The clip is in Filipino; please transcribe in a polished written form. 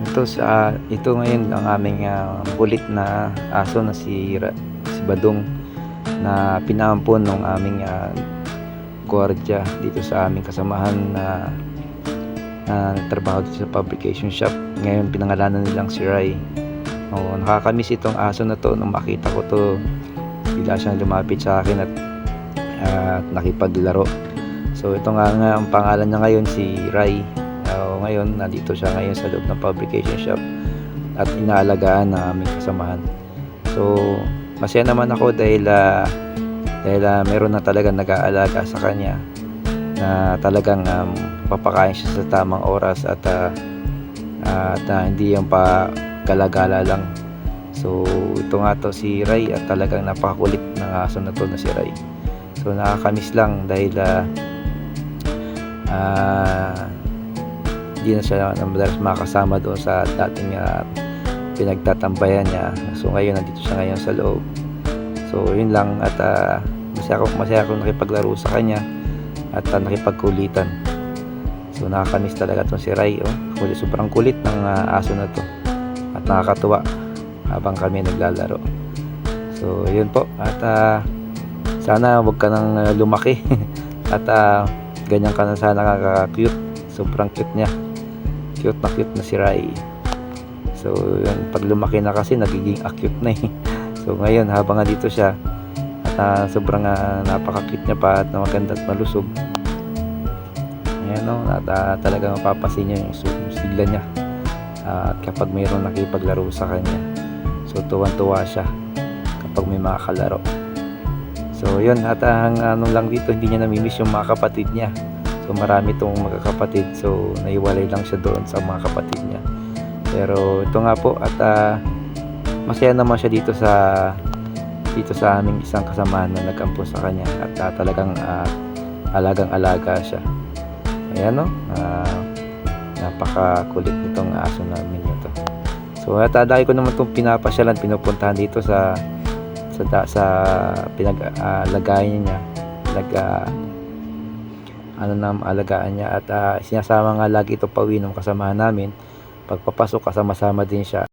Ito ngayon ang aming bulit na aso na si Badong, na pinaampon ng aming gwardiya dito sa aming kasamahan na nagtrabaho dito sa fabrication shop. Ngayon pinangalanan nilang si Rai. Nakakamiss itong aso na to. Nung makita ko to, bigla siyang lumapit sa akin at nakipaglaro. So ito nga ang pangalan niya ngayon, si Rai. Ngayon nandito siya ngayon sa loob ng fabrication shop at inaalagaan ng aming kasamahan. So masaya naman ako dahil meron na talagang nag-aalaga sa kanya, na talagang papakain siya sa tamang oras at hindi yung pa gala-gala lang. So ito nga to si Rai, at talagang napakakulit ng aso na to na si Rai. So nakakamiss lang dahil hindi na siya madalas makasama doon sa dating pinagtatambayan niya. So ngayon nandito siya ngayon sa loob. So yun lang, at masaya ako nakipaglaro sa kanya at nakipagkulitan. So nakakamiss talaga itong si Rai. Sobrang kulit ng aso na to at nakakatuwa habang kami naglalaro. So yun po, at sana wag ka nang lumaki at ganyan ka na sana kaka-cute. Sobrang cute niya, cute na si Rai. So yun, pag lumaki na kasi nagiging acute na eh. So ngayon habang dito siya at sobrang napaka-cute niya pa at maganda at malusog. Ayan at talagang mapapasin niya yung sigla niya at kapag mayroon nakipaglaro sa kanya. So tuwan-tuwa siya kapag may mga kalaro. So yun, at ang lang dito, hindi niya namimiss yung mga kapatid niya. So marami itong magkakapatid, so naiwalay lang siya doon sa mga kapatid niya. Pero ito nga po, at masaya naman siya dito sa aming isang kasamahan na nag-ampon sa kanya, at talagang alagang-alaga siya. Ayan napakakulit nitong aso namin ito. So at dahil ko naman itong pinapasyalan, pinupuntahan dito sa pinag-alagayan niya, alagaan niya, at sinasama nga lagi ito pauwi ng kasamahan namin. Pagpapasok kasama-sama din siya.